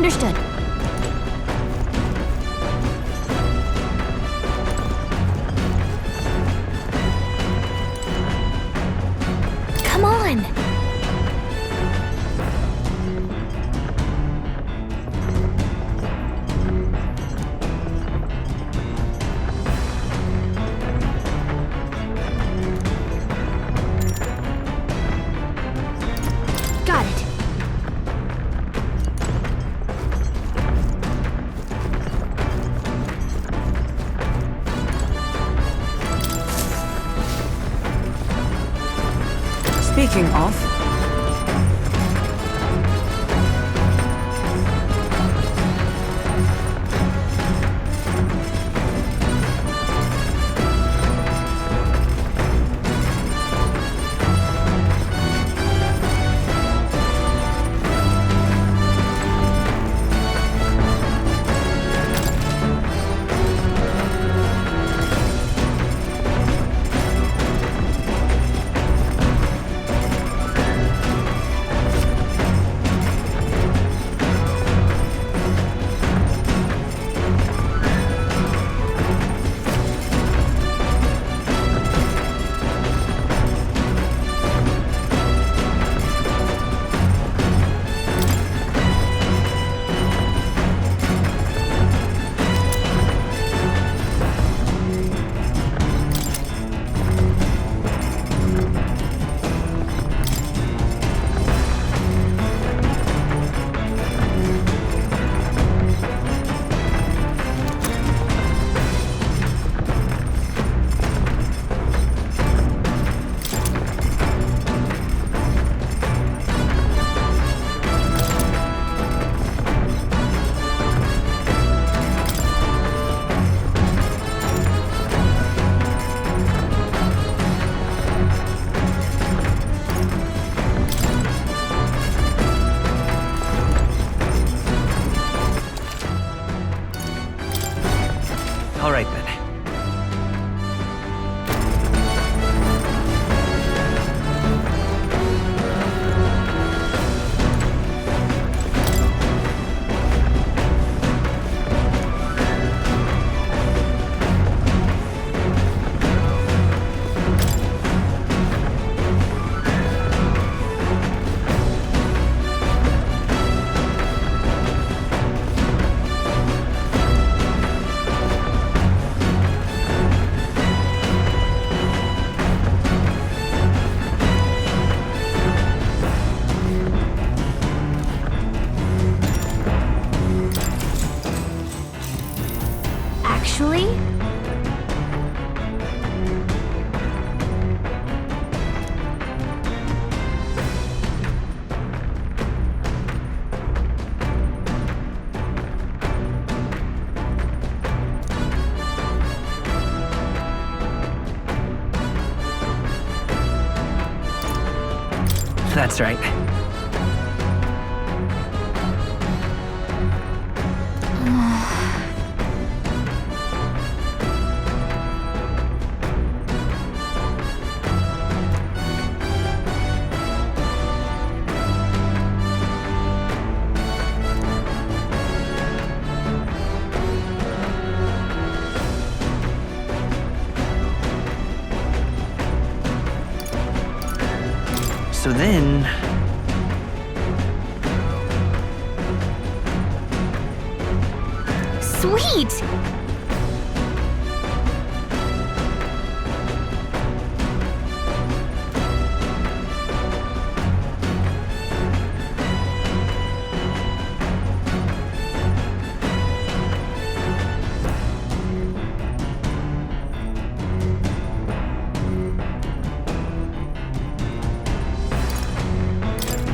Understood. Come on! Got it. Speaking of... All right then. Actually? That's right. So then... Sweet!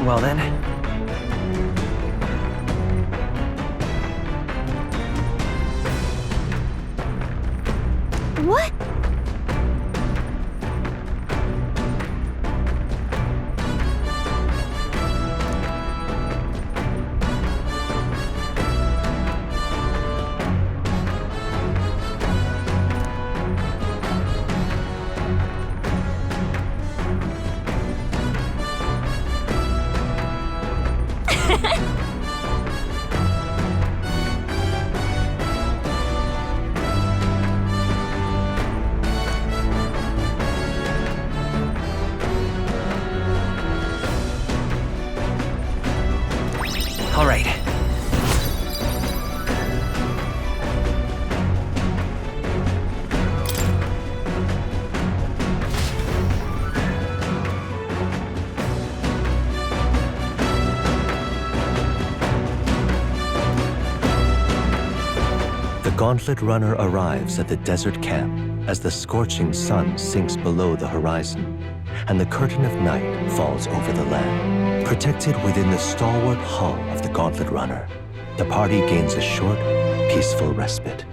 Well then. What? All right. The Gauntlet Runner arrives at the desert camp as the scorching sun sinks below the horizon, and the curtain of night falls over the land. Protected within the stalwart hull of the Gauntlet Runner, the party gains a short, peaceful respite.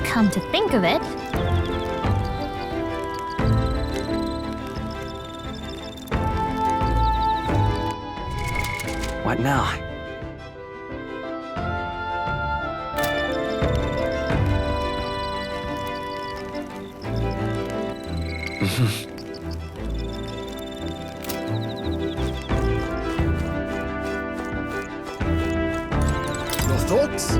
Come to think of it, What now? Your thoughts?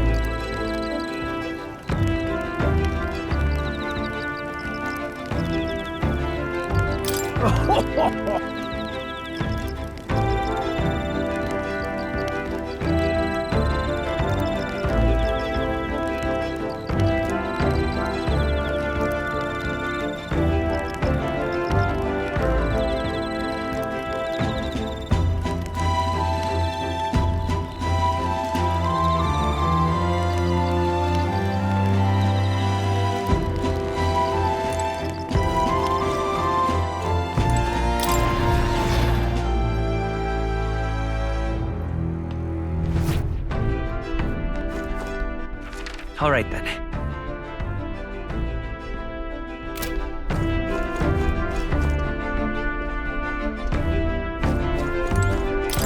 All right then.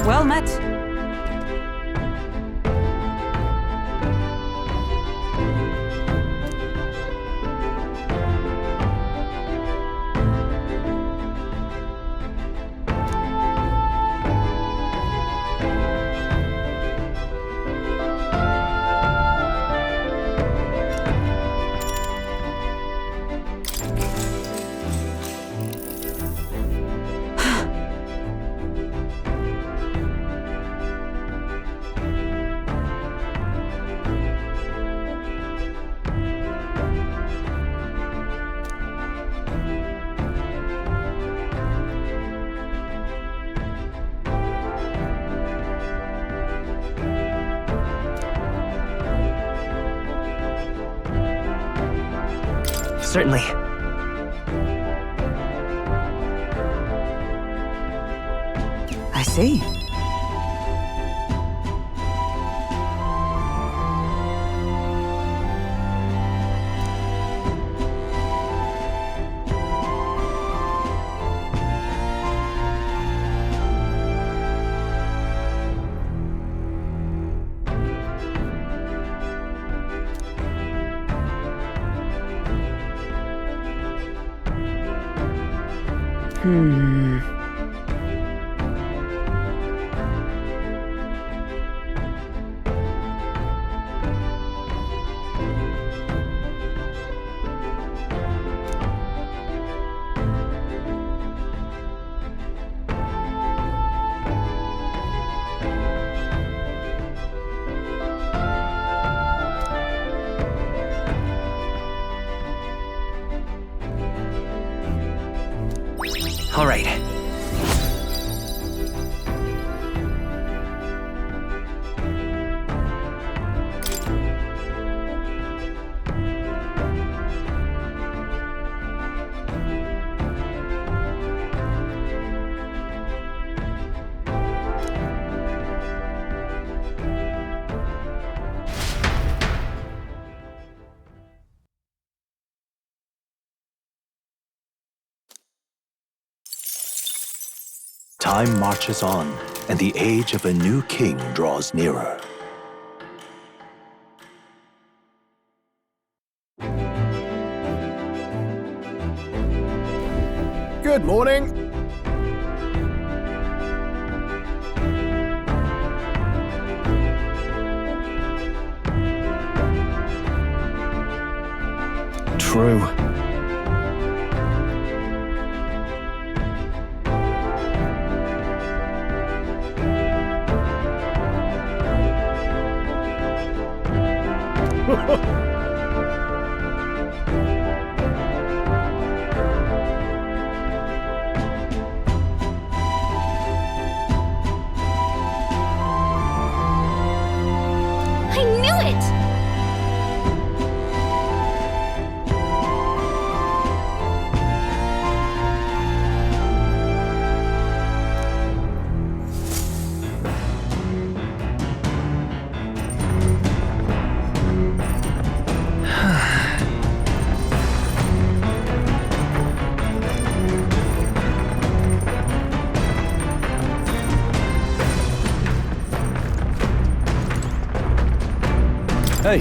Well met. Certainly. I see. Time marches on, and the age of a new king draws nearer. Good morning. true. I knew it! Hey.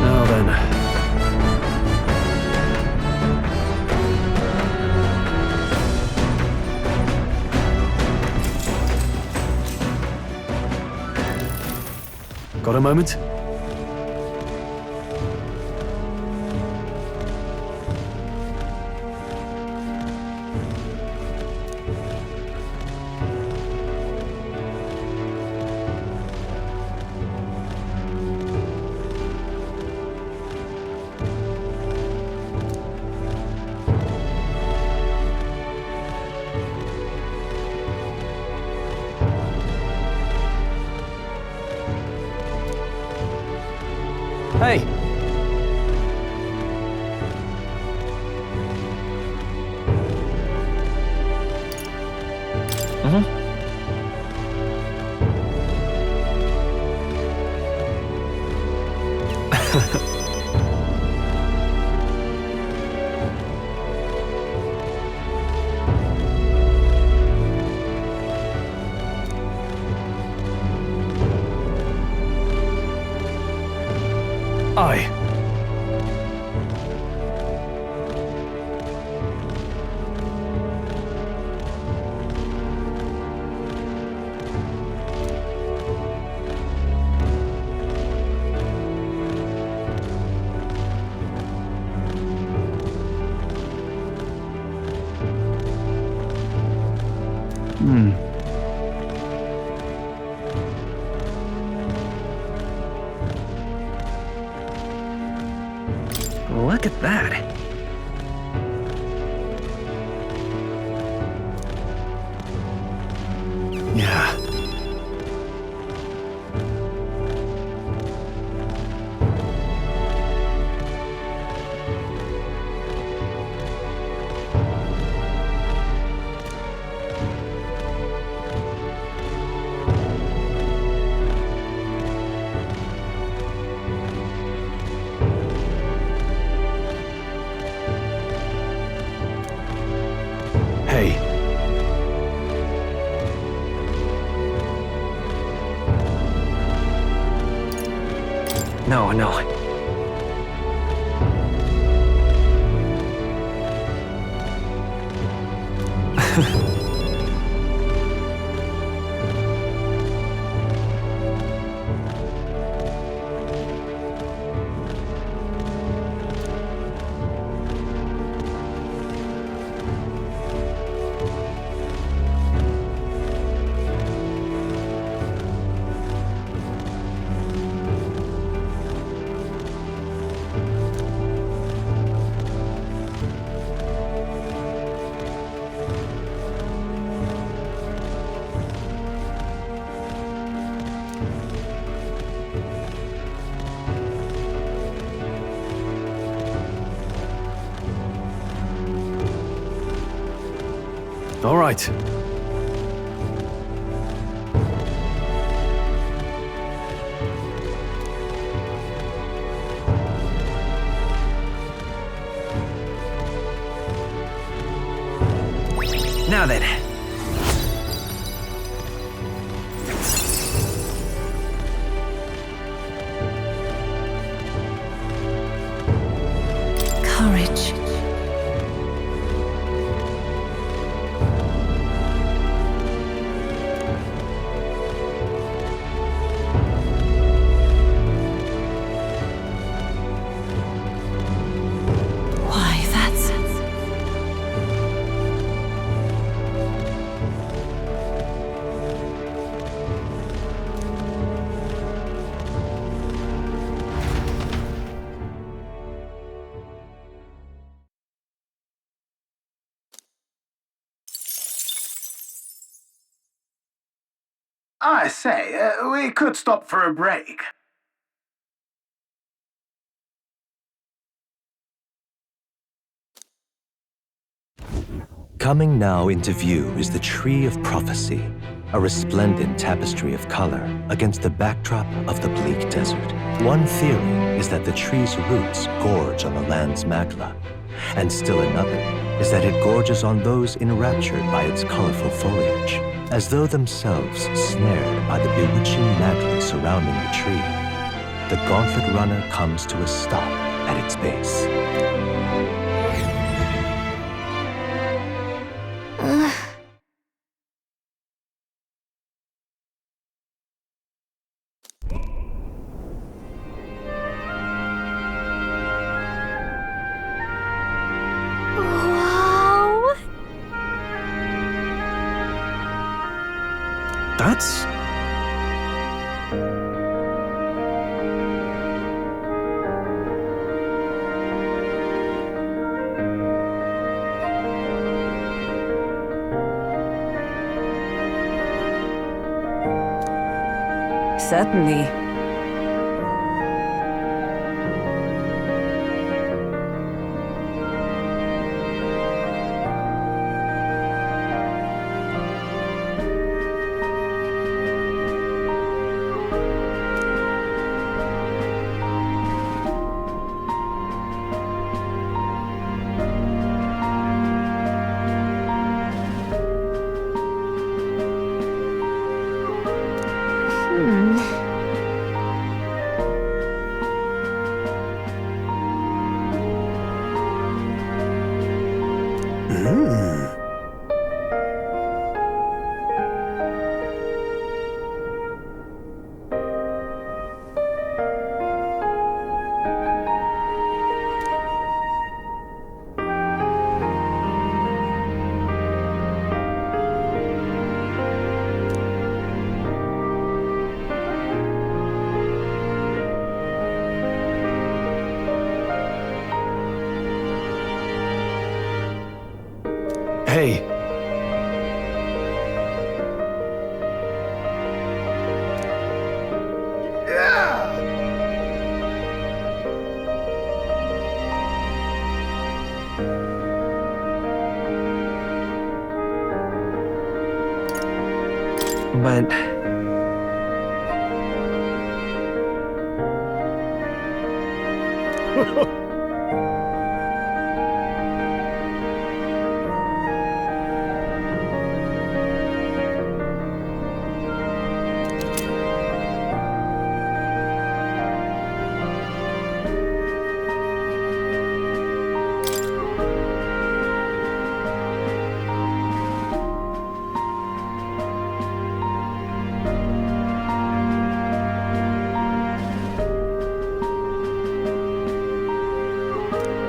Now then. Got a moment? Hey. Aye. Look at that. Yeah. Hey. No, no. All right. Now then. Courage. Why, that's... I say, we could stop for a break. Coming now into view is the Tree of Prophecy, a resplendent tapestry of color against the backdrop of the bleak desert. One theory is that the tree's roots gorge on the land's magla, and still another is that it gorges on those enraptured by its colorful foliage, as though themselves snared by the bewitching magla surrounding the tree. The gauntlet runner comes to a stop at its base. Wow. That's... Certainly. Hey. But...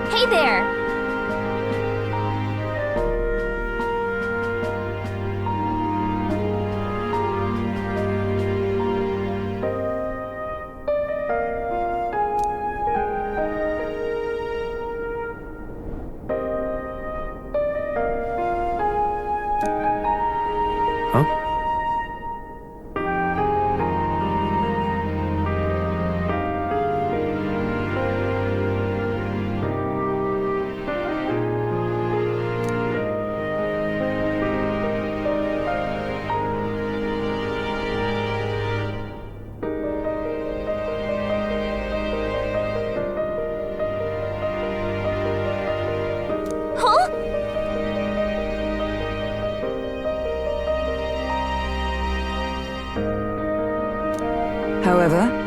Hey there. Huh? However,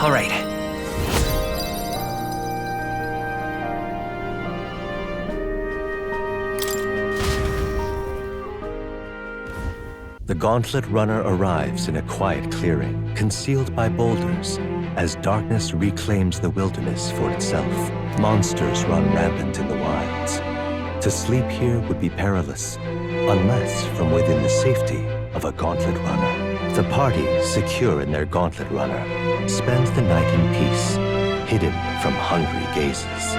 All right. The Gauntlet Runner arrives in a quiet clearing, concealed by boulders, as darkness reclaims the wilderness for itself. Monsters run rampant in the wilds. To sleep here would be perilous, unless from within the safety of a Gauntlet Runner. The party, secure in their Gauntlet Runner, spends the night in peace, hidden from hungry gazes.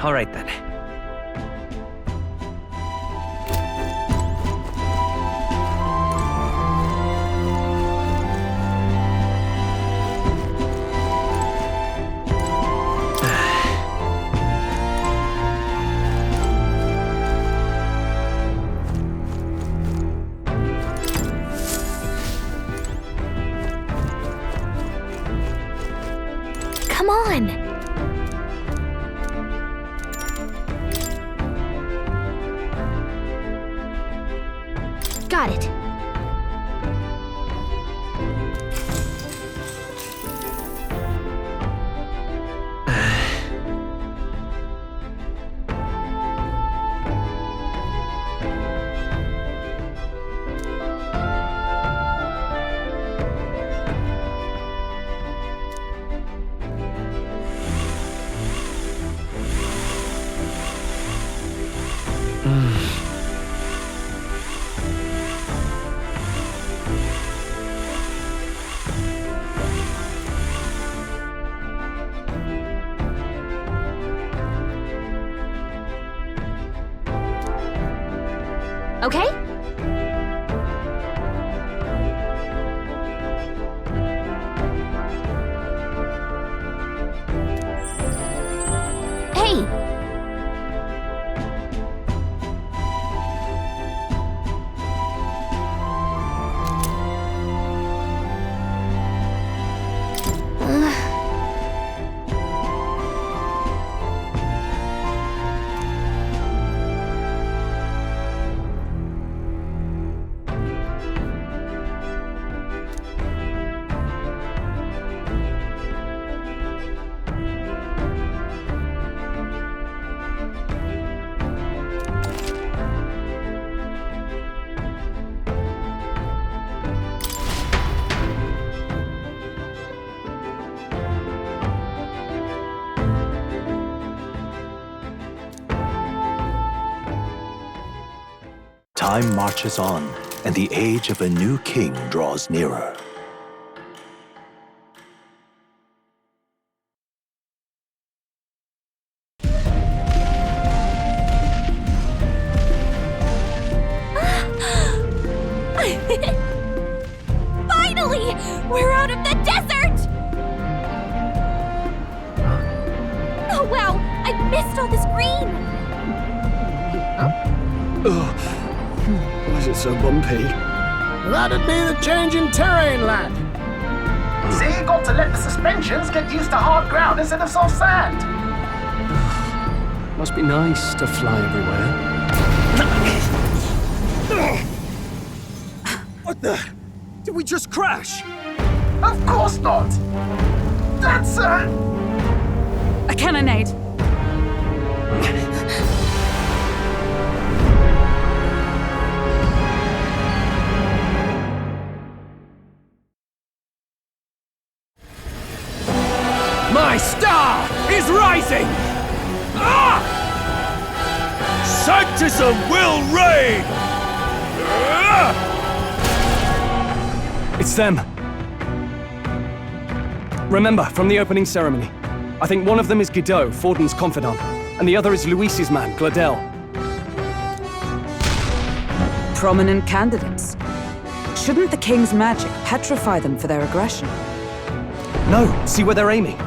All right then. Come on! Got it. Okay? Hey! Time marches on, and the age of a new king draws nearer. Finally! We're out of the desert! Oh wow, I missed all this green! Why is it so bumpy? That'd be the change in terrain, lad. See, you got to let the suspensions get used to hard ground instead of soft sand. Must be nice to fly everywhere. What the? Did we just crash? Of course not. That's a cannonade. My star is rising! Ah! Sanctism will reign! It's them. Remember, from the opening ceremony, I think one of them is Guido, Forden's confidant, and the other is Luis's man, Gladel. Prominent candidates. Shouldn't the king's magic petrify them for their aggression? No, see where they're aiming.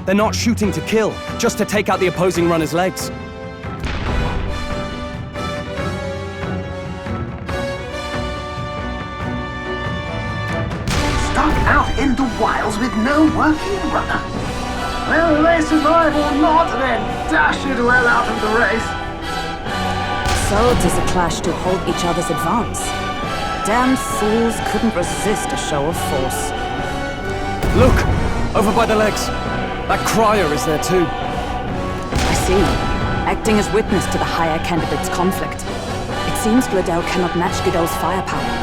They're not shooting to kill, just to take out the opposing runner's legs. Stuck out in the wilds with no working runner. Well, they survive or not, then dash it well out of the race. So does a clash to halt each other's advance. Damn fools couldn't resist a show of force. Look! Over by the legs. That crier is there too. I see. Acting as witness to the higher candidate's conflict. It seems Gladel cannot match Guido's firepower.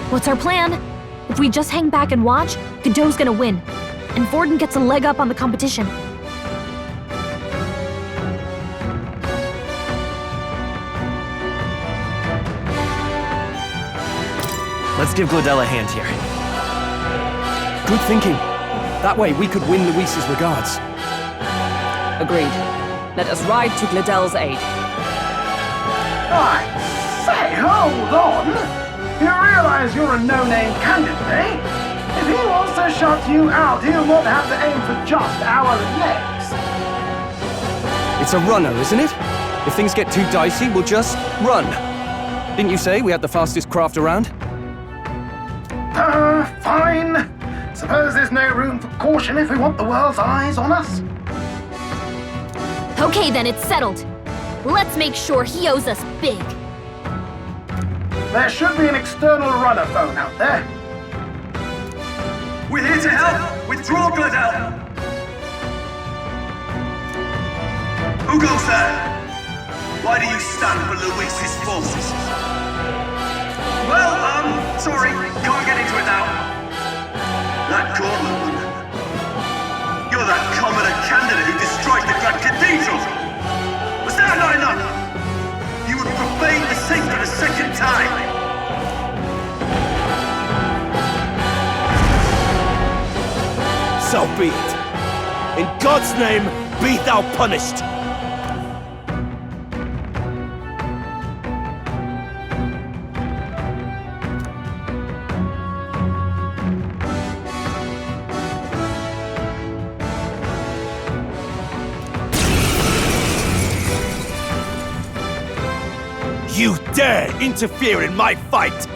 What's our plan? If we just hang back and watch, Godot's gonna win. And Forden gets a leg up on the competition. Let's give Gladel a hand here. Good thinking. That way we could win Luis's regards. Agreed. Let us ride to Gladel's aid. I say, hold on! You realize you're a no-name candidate, eh? If he wants to shut you out, he'll not have to aim for just our legs. It's a runner, isn't it? If things get too dicey, we'll just run. Didn't you say we had the fastest craft around? Fine. Suppose there's no room for caution if we want the world's eyes on us. Okay then, it's settled. Let's make sure he owes us big. There should be an external runner phone out there. We're here to help! Withdraw, Gladel! Who goes there? Why do you stand for Luis's forces? Well, sorry, can't get into it now. That gauntlet one. You're that commoner candidate who destroyed the Grand Cathedral! Was that not enough? You would profane the sacred a second time! So be it. In God's name, be thou punished! You dare interfere in my fight!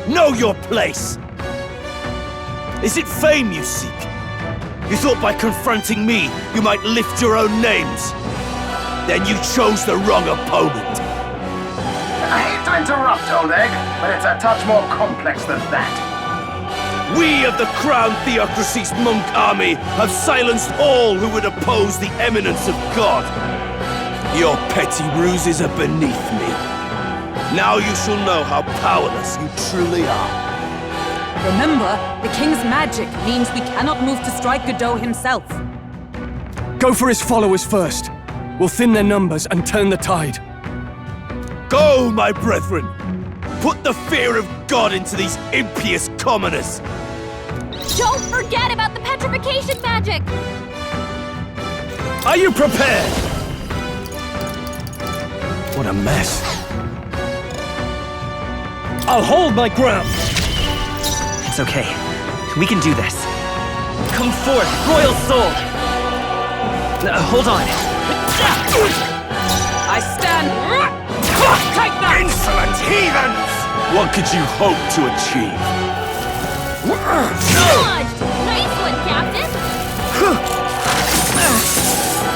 Know your place! Is it fame you seek? You thought by confronting me, you might lift your own names. Then you chose the wrong opponent. I hate to interrupt, old egg, but it's a touch more complex than that. We of the Crown Theocracy's monk army have silenced all who would oppose the eminence of God. Your petty ruses are beneath me. Now you shall know how powerless you truly are. Remember, the king's magic means we cannot move to strike Godot himself. Go for his followers first. We'll thin their numbers and turn the tide. Go, my brethren! Put the fear of God into these impious commoners! Don't forget about the petrification magic! Are you prepared? What a mess. I'll hold my ground. It's okay. We can do this. Come forth, royal soul! Hold on. I stand. Take that! Insolent heathens! What could you hope to achieve? Dodged! Nice one, Captain!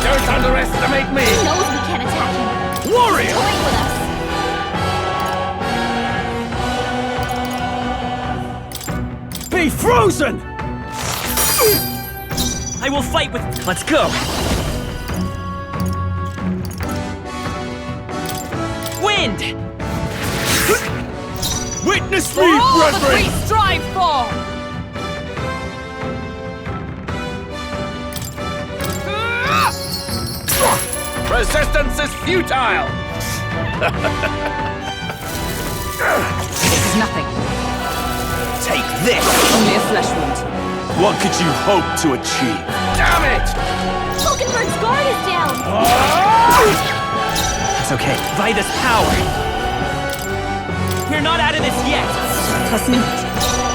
Don't underestimate me! He knows we can't attack him. Warrior! Toying with us. Be frozen! I will fight with... Let's go! Win! wind! Witness me, All that brethren! we strive for! Resistance is futile! This is nothing. Take this! Only a flesh wound. What could you hope to achieve? Damn it! Hulkenberg's guard is down! It's okay. Vida's power. We're not out of this yet. Trust me.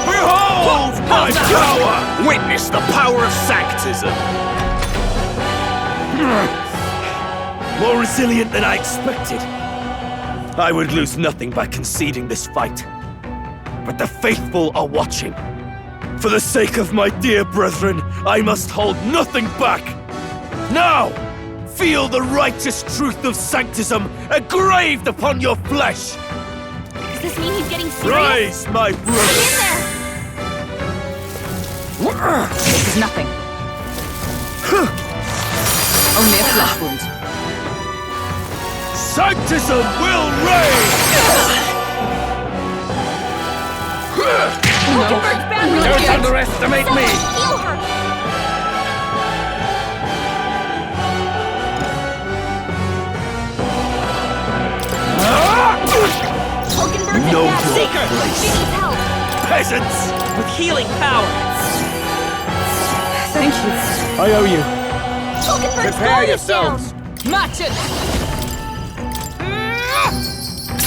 Behold my power! Witness the power of sanctism! More resilient than I expected. I would lose nothing by conceding this fight. But the faithful are watching. For the sake of my dear brethren, I must hold nothing back. Now, feel the righteous truth of sanctism engraved upon your flesh. Does this mean he's getting serious? Rise, my Get brother. in there! This is nothing. Only a flesh wound. Sanctism will reign! Hulkenberg's badly Don't injured! underestimate me! Someone heal her! Hulkenberg's Know in bad your shape. place. She needs help! Peasants! With healing power. Thank you. I owe you. Hulkenberg's Prepare guard yourselves. is down! Match it!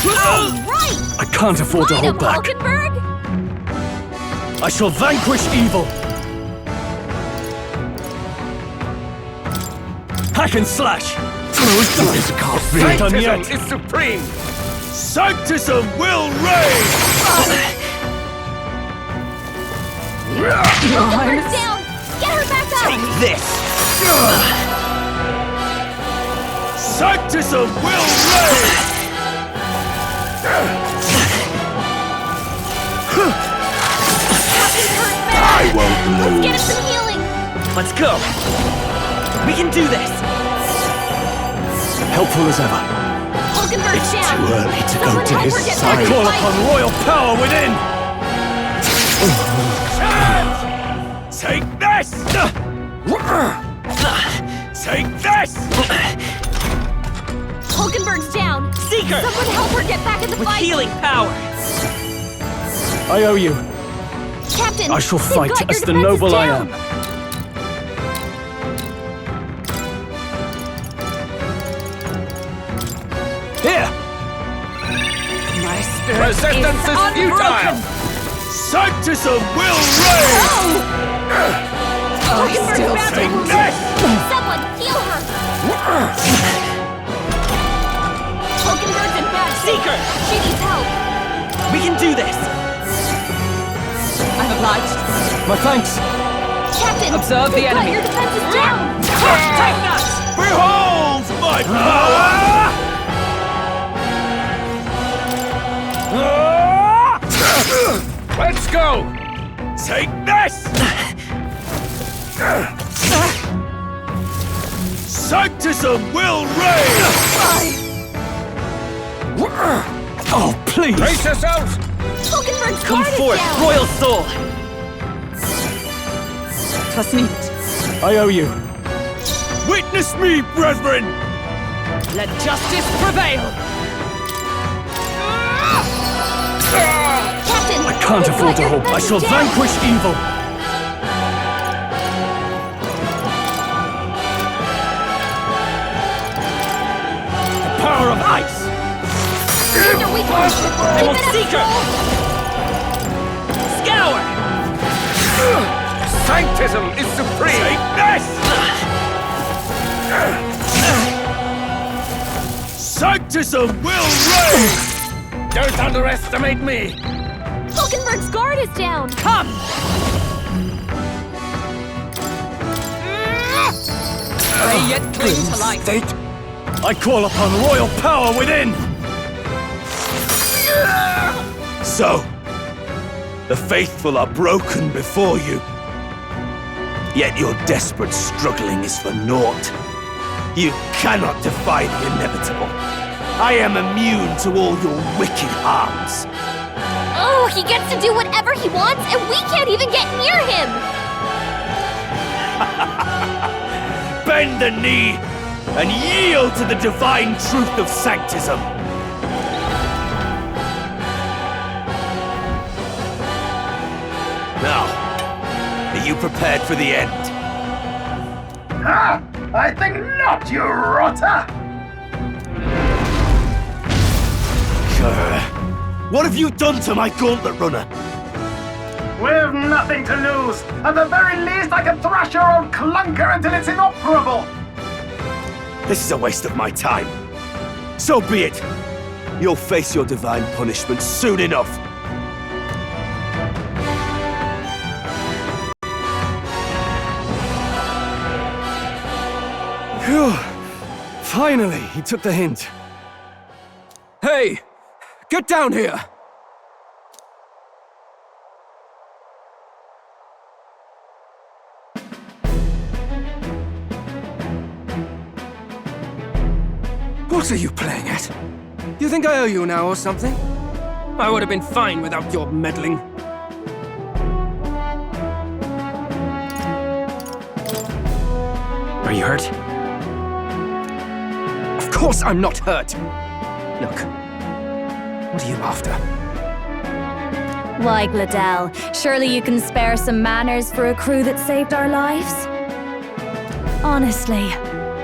All right! I can't afford to Fight him, hold back. Hulkenberg! I shall vanquish evil. Hack and slash. Sanctism is supreme! Sanctism will reign! Hulkenberg's down! Get her back up! Take this. Sanctism will reign! Captain's hurt bad! I won't Let's get him lose. some healing! Let's go. We can do this. Helpful as ever. Hulkenberg's down! Too early to go Someone to help his her get side. back I in call the fight! upon royal power within. Take this! Take this! Hulkenberg's down! Seeker! Someone help her get back in the With fight! healing power. I owe you. Captain! I shall they've fight got your as the defenses noble I down. am. Here! My spirit Resistance is futile! unbroken. Sanctism will reign! Hulkenberg's still badly Take wounded! this! Someone heal her! Hulkenberg's in bad shape! Seeker! She needs help! We can do this. I'm obliged. My thanks. Captain! Observe the they've got enemy. your defenses down! Take that! Behold my power! Let's go! Take this! Sanctism will reign! Oh, please. Brace yourselves! Hulkenberg's Come guard forth, is down! royal soul. Trust me. I owe you. Witness me, brethren! Let justice prevail. Captain! I can't they've afford got to your hold. I shall defenses down. vanquish evil. The power of ice. These are weak ones. Keep it up, Seeker! Joel. Scour! Sanctism is supreme! Take this! Sanctism will reign! Don't underestimate me! Hulkenberg's guard is down! Come! They yet cling to life. State. I call upon royal power within. So, the faithful are broken before you. Yet your desperate struggling is for naught. You cannot defy the inevitable. I am immune to all your wicked harms. Oh, he gets to do whatever he wants, and we can't even get near him! Bend the knee and yield to the divine truth of sanctism. Now, are you prepared for the end? Ah, I think not, you rotter! What have you done to my gauntlet runner? We've nothing to lose. At the very least, I can thrash your old clunker until it's inoperable. This is a waste of my time. So be it. You'll face your divine punishment soon enough. Phew. Finally, he took the hint. Hey! Get down here! What are you playing at? You think I owe you now or something? I would have been fine without your meddling. Are you hurt? Of course I'm not hurt! Look, what are you after? Why, Gladell, surely you can spare some manners for a crew that saved our lives? Honestly,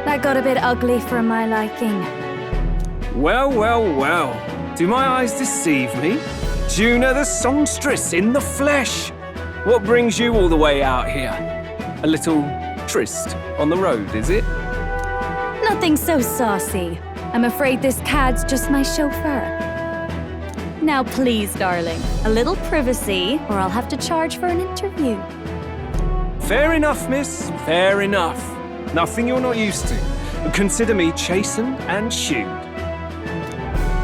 that got a bit ugly for my liking. Well, well, well. Do my eyes deceive me? Juna the songstress in the flesh. What brings you all the way out here? A little tryst on the road, is it? Nothing so saucy. I'm afraid this cad's just my chauffeur. Now please, darling, a little privacy, or I'll have to charge for an interview. Fair enough, miss. Fair enough. Nothing you're not used to. Consider me chastened and shoed.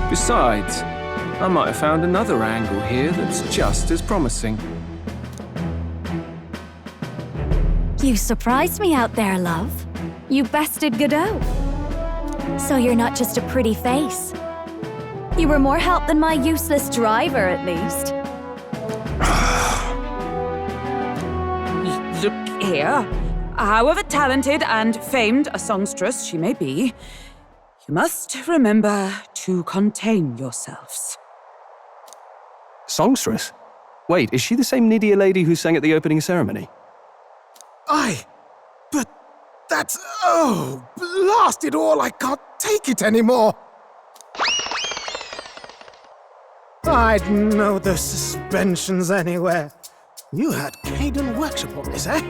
Besides, I might have found another angle here that's just as promising. You surprised me out there, love. You bested Godot. So you're not just a pretty face. You were more help than my useless driver, at least. Look here. However talented and famed a songstress she may be, you must remember to contain yourselves. Songstress? Wait, is she the same Nydia lady who sang at the opening ceremony? Aye, but that's... oh, blast it all, I can't take it anymore. I'd know those suspensions anywhere. You had Caden workshop on this, eh?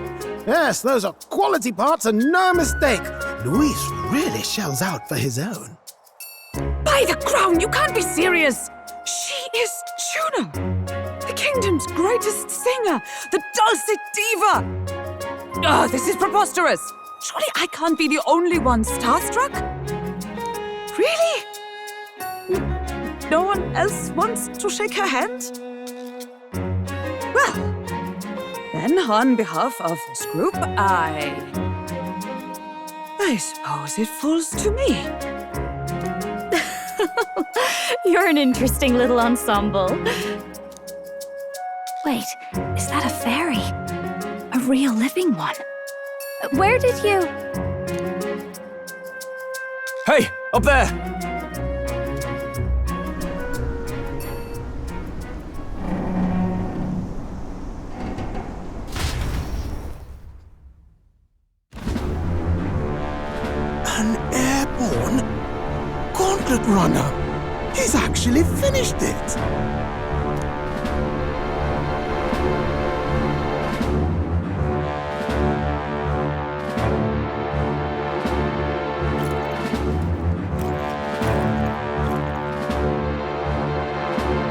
Yes, those are quality parts and no mistake. Luis really shells out for his own. By the crown, you can't be serious! She is Juna, the kingdom's greatest singer, the dulcet diva! Oh, this is preposterous! Surely I can't be the only one starstruck? Really? No one else wants to shake her hand? Well, then on behalf of this group, I suppose it falls to me. You're an interesting little ensemble. Wait, is that a fairy? A real living one? Where did you... Hey, up there! An airborne gauntlet runner. He's actually finished it.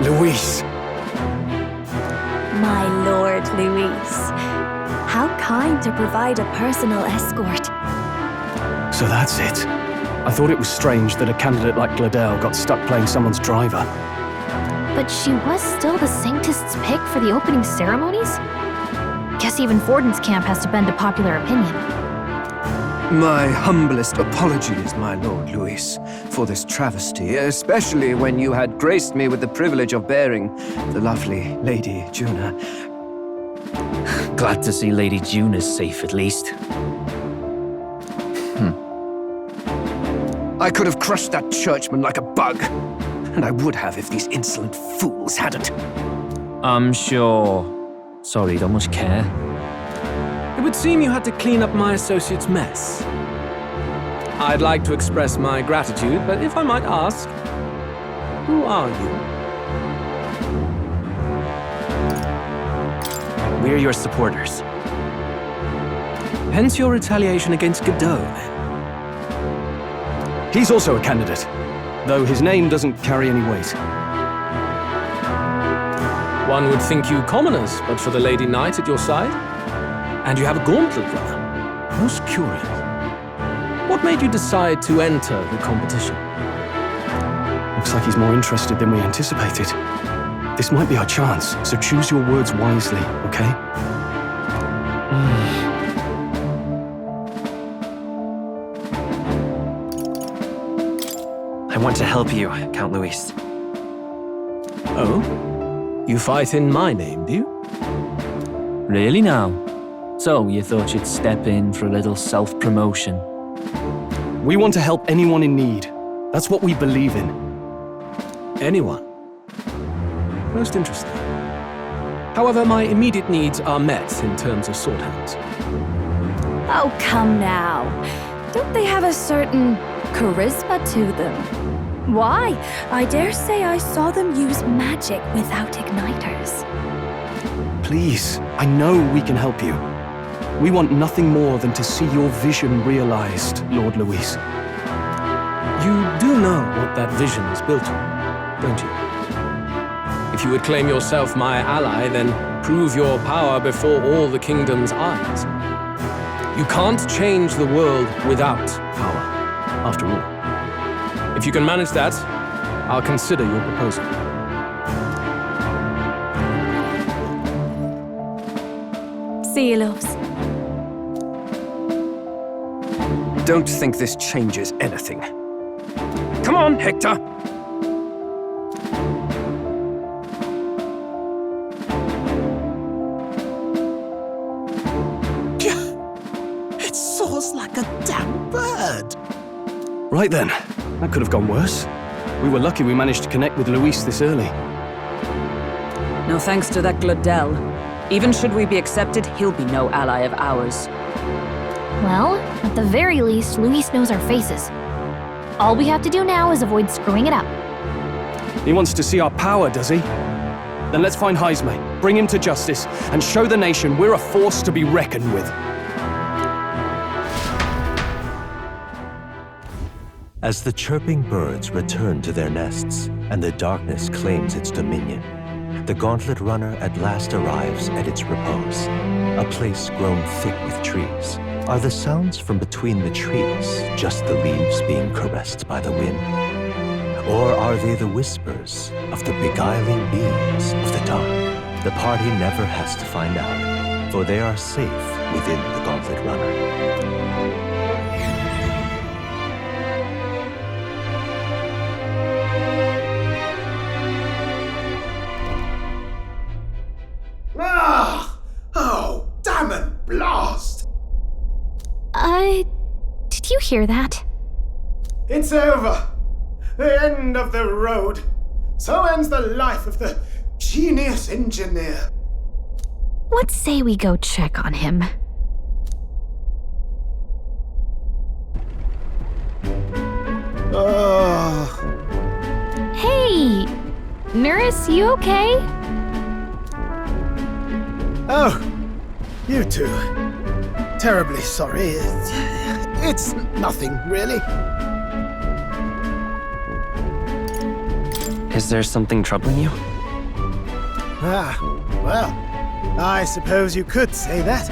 Luis! My lord, Luis. How kind to provide a personal escort. So that's it. I thought it was strange that a candidate like Gladell got stuck playing someone's driver. But she was still the Sanctist's pick for the opening ceremonies? Guess even Forden's camp has to bend to popular opinion. My humblest apologies, my Lord Luis, for this travesty, especially when you had graced me with the privilege of bearing the lovely Lady Juna. Glad to see Lady June is safe, at least. I could have crushed that churchman like a bug, and I would have if these insolent fools hadn't. I'm sure. Sorry, don't much care. It would seem you had to clean up my associate's mess. I'd like to express my gratitude, but if I might ask, who are you? We're your supporters. Hence your retaliation against Godot, then? He's also a candidate, though his name doesn't carry any weight. One would think you commoners, but for the Lady Knight at your side. And you have a gauntlet runner. Most curious. What made you decide to enter the competition? Looks like he's more interested than we anticipated. This might be our chance, so choose your words wisely, okay? I want to help you, Count Luis. Oh? You fight in my name, do you? Really now? So, you thought you'd step in for a little self-promotion? We want to help anyone in need. That's what we believe in. Anyone? Most interesting. However, my immediate needs are met in terms of sword hands. Oh, come now. Don't they have a certain charisma to them? Why? I dare say I saw them use magic without igniters. Please, I know we can help you. We want nothing more than to see your vision realized, Lord Luis. You do know what that vision is built on, don't you? If you would claim yourself my ally, then prove your power before all the kingdom's eyes. You can't change the world without power, after all. If you can manage that, I'll consider your proposal. See you, loves. Don't think this changes anything. Come on, Hector! It soars like a damn bird. Right then, that could have gone worse. We were lucky we managed to connect with Luis this early. No thanks to that Gladel. Even should we be accepted, he'll be no ally of ours. Well, at the very least, Luis knows our faces. All we have to do now is avoid screwing it up. He wants to see our power, does he? Then let's find Heisme, bring him to justice, and show the nation we're a force to be reckoned with. As the chirping birds return to their nests and the darkness claims its dominion, the Gauntlet Runner at last arrives at its repose, a place grown thick with trees. Are the sounds from between the trees just the leaves being caressed by the wind? Or are they the whispers of the beguiling beams of the dark? The party never has to find out, for they are safe within the Gauntlet Runner. Oh, damn it, blast! Did you hear that? It's over. The end of the road. So ends the life of the genius engineer. Let's say we go check on him. Hey! Nurse, you okay? Oh, you two. Terribly sorry. It's nothing, really. Is there something troubling you? Ah, well, I suppose you could say that.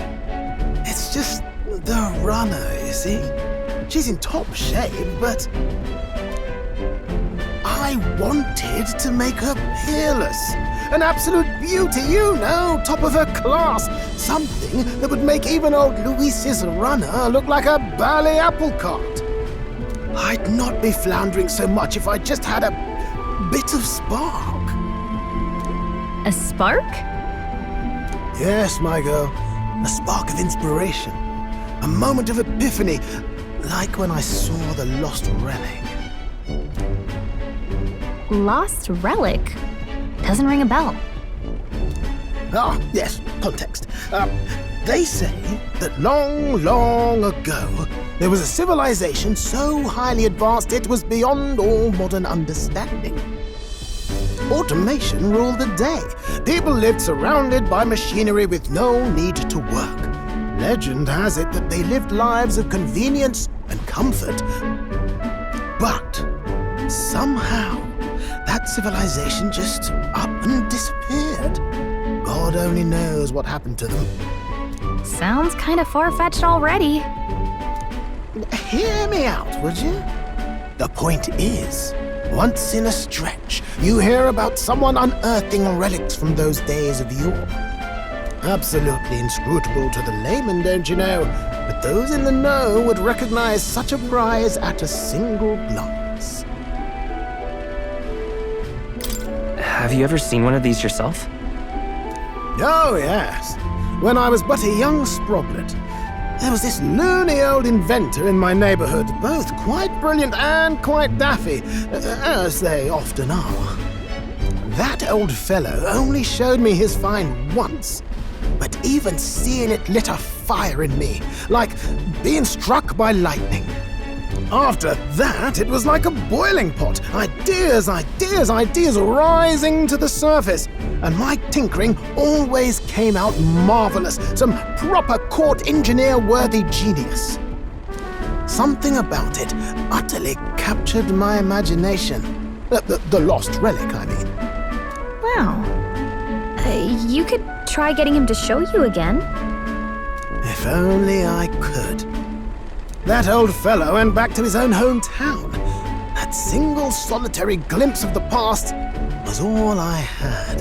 It's just the runner, you see. She's in top shape, but I wanted to make her peerless. An absolute beauty, you know, top of her class. Something that would make even old Luis's runner look like a ballet apple cart. I'd not be floundering so much if I just had a bit of spark. A spark? Yes, my girl. A spark of inspiration. A moment of epiphany, like when I saw the lost relic. Lost relic? Doesn't ring a bell. Ah, yes, context. They say that long, long ago, there was a civilization so highly advanced it was beyond all modern understanding. Automation ruled the day. People lived surrounded by machinery with no need to work. Legend has it that they lived lives of convenience and comfort. But somehow, that civilization just up and disappeared. God only knows what happened to them. Sounds kind of far-fetched already. Hear me out, would you? The point is, once in a stretch, you hear about someone unearthing relics from those days of yore. Absolutely inscrutable to the layman, don't you know? But those in the know would recognize such a prize at a single glance. Have you ever seen one of these yourself? Oh, yes. When I was but a young sproglet, there was this loony old inventor in my neighborhood, both quite brilliant and quite daffy, as they often are. That old fellow only showed me his find once, but even seeing it lit a fire in me, like being struck by lightning. After that, it was like a boiling pot. Ideas rising to the surface. And my tinkering always came out marvelous. Some proper court engineer-worthy genius. Something about it utterly captured my imagination. The lost relic, I mean. Wow. You could try getting him to show you again. If only I could. That old fellow went back to his own hometown. That single solitary glimpse of the past was all I had.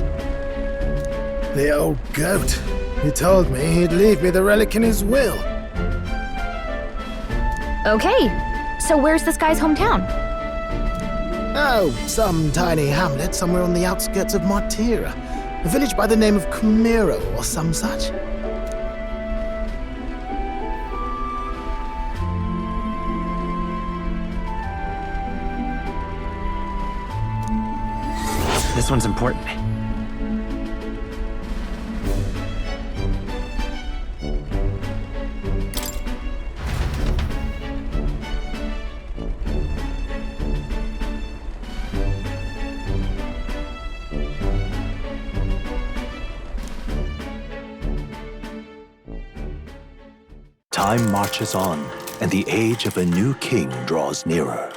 The old goat. He told me he'd leave me the relic in his will. Okay, so where's this guy's hometown? Oh, some tiny hamlet somewhere on the outskirts of Martira. A village by the name of Camiro or some such. This one's important. Time marches on, and the age of a new king draws nearer.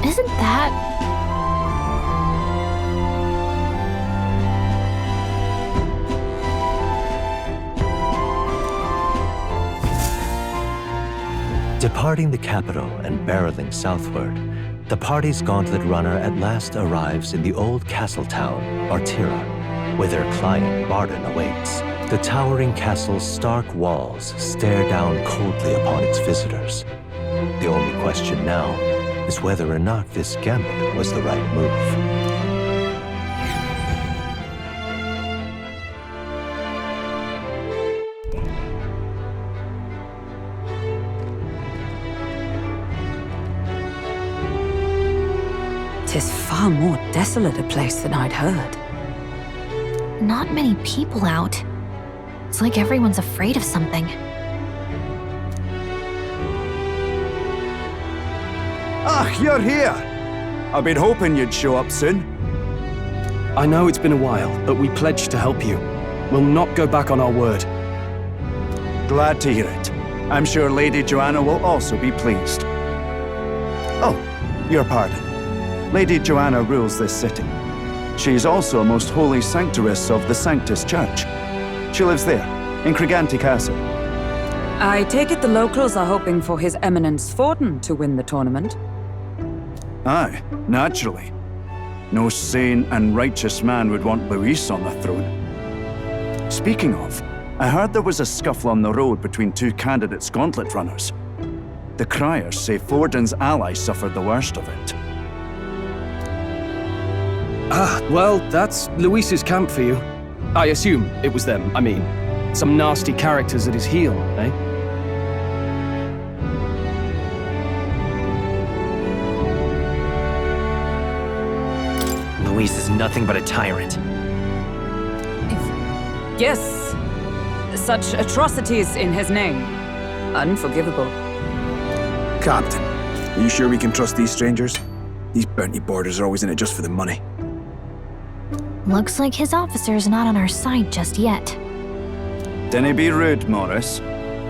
Isn't that... Departing the capital and barreling southward, the party's gauntlet runner at last arrives in the old castle town, Artira, where their client, Barden, awaits. The towering castle's stark walls stare down coldly upon its visitors. The only question now is whether or not this gambit was the right move. Tis far more desolate a place than I'd heard. Not many people out. It's like everyone's afraid of something. Ah, you're here! I've been hoping you'd show up soon. I know it's been a while, but we pledged to help you. We'll not go back on our word. Glad to hear it. I'm sure Lady Joanna will also be pleased. Oh, your pardon. Lady Joanna rules this city. She's also a most holy sanctuaress of the Sanctus Church. She lives there, in Criganti Castle. I take it the locals are hoping for His Eminence Forden to win the tournament. Aye, naturally. No sane and righteous man would want Luis on the throne. Speaking of, I heard there was a scuffle on the road between two candidates' gauntlet runners. The criers say Forden's ally suffered the worst of it. Ah, well, that's Luis's camp for you. I assume it was them, I mean. Some nasty characters at his heel, eh? Luis is nothing but a tyrant. Yes, such atrocities in his name. Unforgivable. Captain, are you sure we can trust these strangers? These bounty boarders are always in it just for the money. Looks like his officer's not on our side just yet. Dinna be rude, Morris.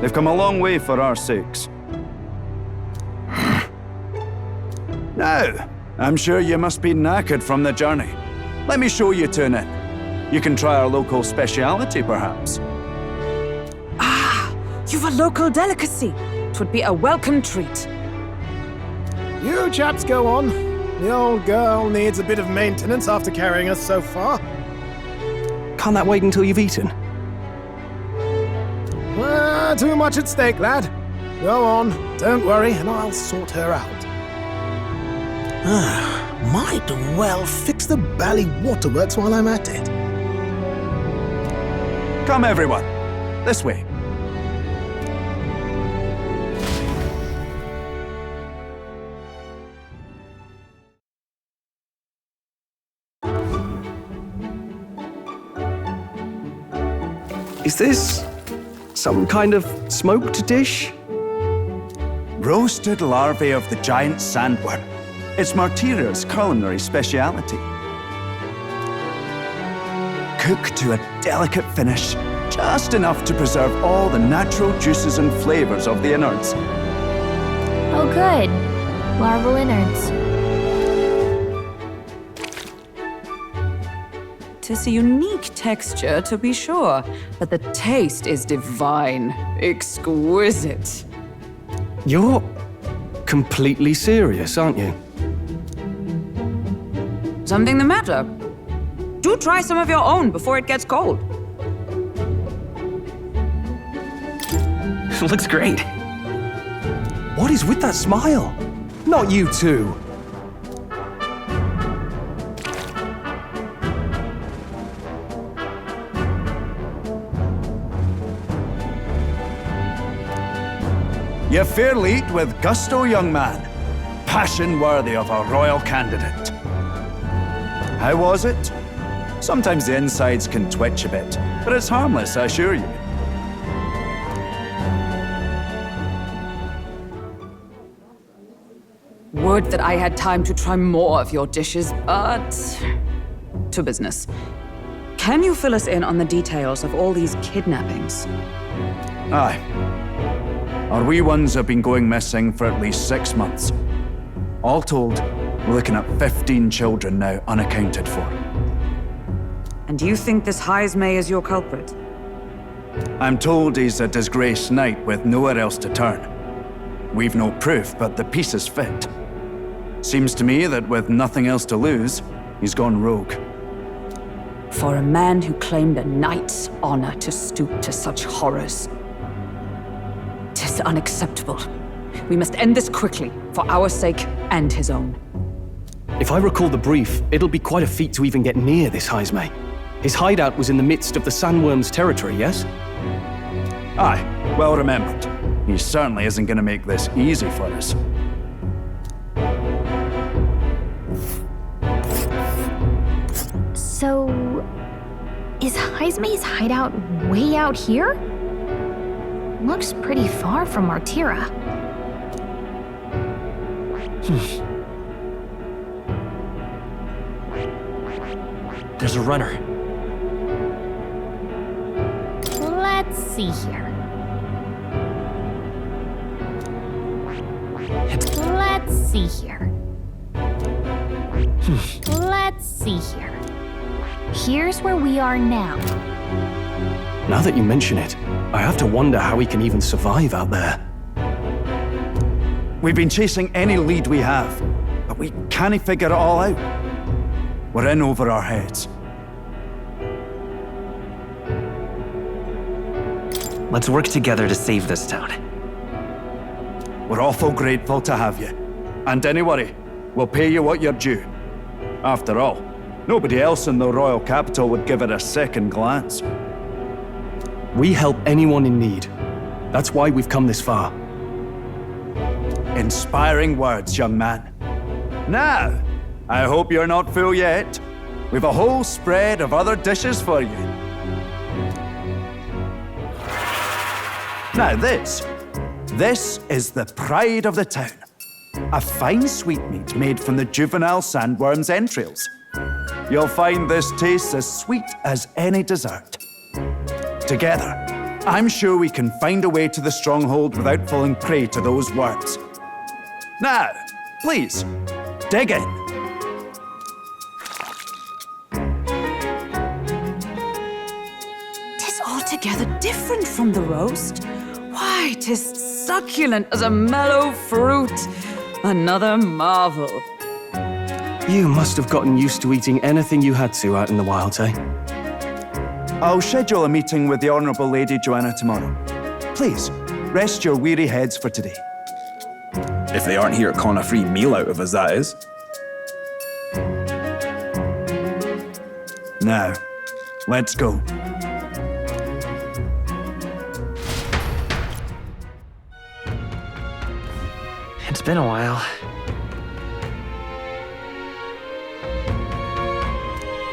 They've come a long way for our sakes. Now, I'm sure you must be knackered from the journey. Let me show you to an inn. You can try our local speciality, perhaps. You've a local delicacy. 'Twould be a welcome treat. You chaps go on. The old girl needs a bit of maintenance after carrying us so far. Can't that wait until you've eaten? Too much at stake, lad. Go on, don't worry, and I'll sort her out. Might well fix the bally waterworks while I'm at it. Come, everyone. This way. Is this some kind of smoked dish? Roasted larvae of the giant sandworm. It's Martira's culinary speciality. Cooked to a delicate finish, just enough to preserve all the natural juices and flavors of the innards. Oh good. Larval innards. Tis a unique texture, to be sure, but the taste is divine, exquisite. You're completely serious, aren't you? Something the matter? Do try some of your own before it gets cold. Looks great. What is with that smile? Not you two. You fairly eat with gusto, young man. Passion worthy of a royal candidate. How was it? Sometimes the insides can twitch a bit, but it's harmless, I assure you. Would that I had time to try more of your dishes, but... to business. Can you fill us in on the details of all these kidnappings? Aye. Our wee ones have been going missing for at least 6 months. All told, we're looking at 15 children now unaccounted for. And you think this Heismay is your culprit? I'm told he's a disgraced knight with nowhere else to turn. We've no proof, but the pieces fit. Seems to me that with nothing else to lose, he's gone rogue. For a man who claimed a knight's honor to stoop to such horrors. 'Tis unacceptable. We must end this quickly, for our sake and his own. If I recall the brief, it'll be quite a feat to even get near this Heismay. His hideout was in the midst of the sandworm's territory, yes? Aye, well remembered. He certainly isn't going to make this easy for us. So, Is Heisme's hideout way out here? Looks pretty far from Martira. There's a runner. Let's see here. Let's see here. Let's see here. Here's where we are now. Now that you mention it, I have to wonder how we can even survive out there. We've been chasing any lead we have, but we can't figure it all out. We're in over our heads. Let's work together to save this town. We're awful grateful to have you. And don't worry, we'll pay you what you're due. After all, nobody else in the royal capital would give it a second glance. We help anyone in need. That's why we've come this far. Inspiring words, young man. Now, I hope you're not full yet. We've a whole spread of other dishes for you. Now this is the pride of the town. A fine sweetmeat made from the juvenile sandworm's entrails. You'll find this tastes as sweet as any dessert. Together, I'm sure we can find a way to the stronghold without falling prey to those worms. Now, please, dig in. Tis altogether different from the roast. Why, 'tis succulent as a mellow fruit. Another marvel. You must have gotten used to eating anything you had to out in the wilds, eh? I'll schedule a meeting with the Honourable Lady Joanna tomorrow. Please, rest your weary heads for today. If they aren't here to con a free meal out of us, that is. Now, let's go. It's been a while.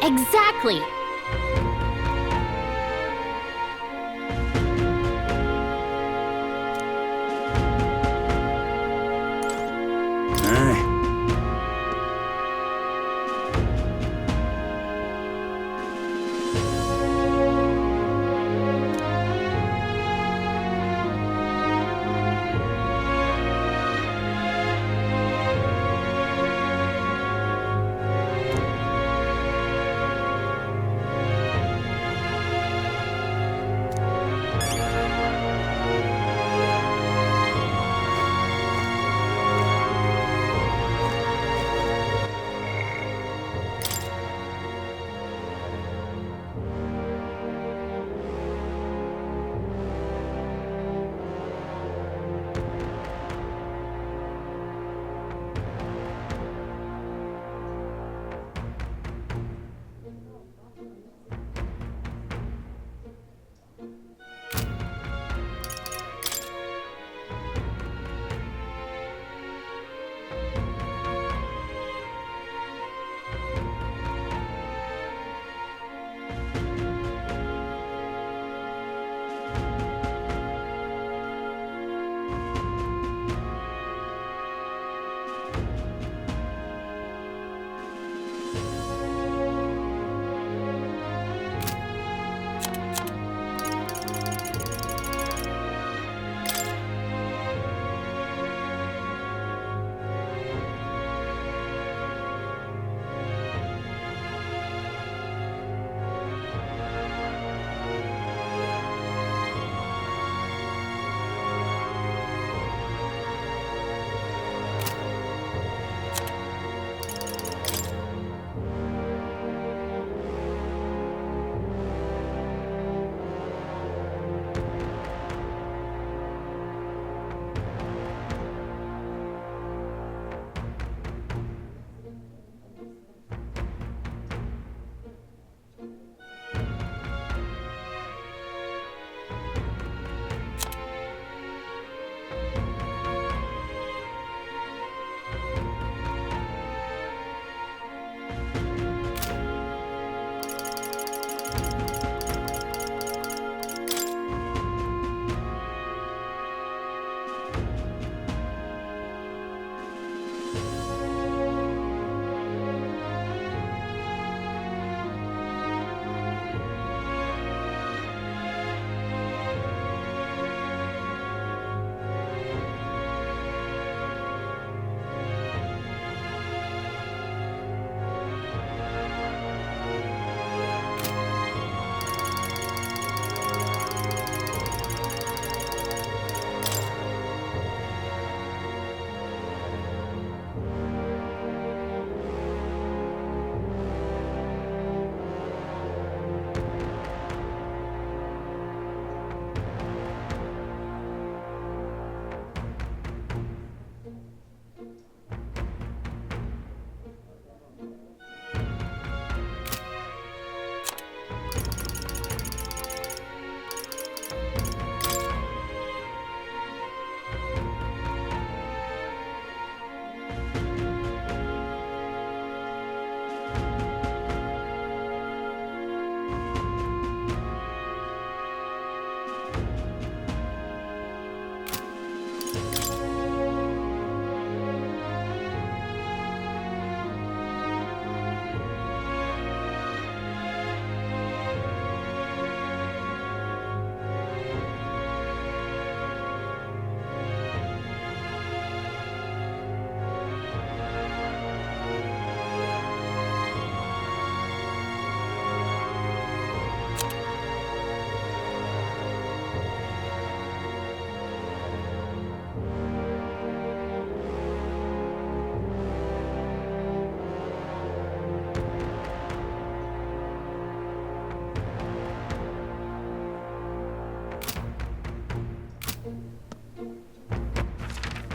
Exactly! Aye.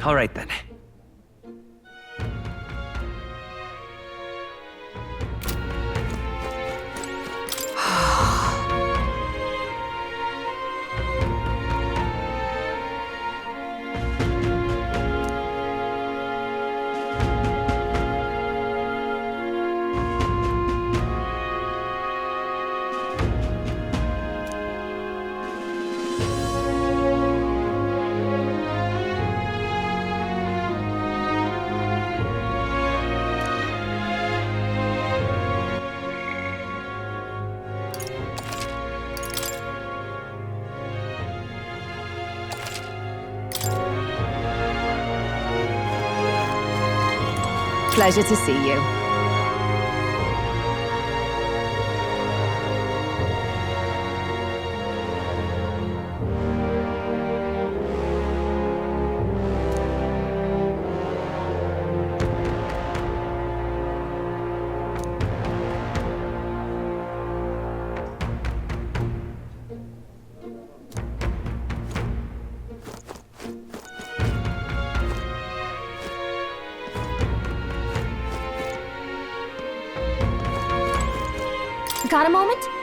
All right then. Pleasure to see you. Got a moment?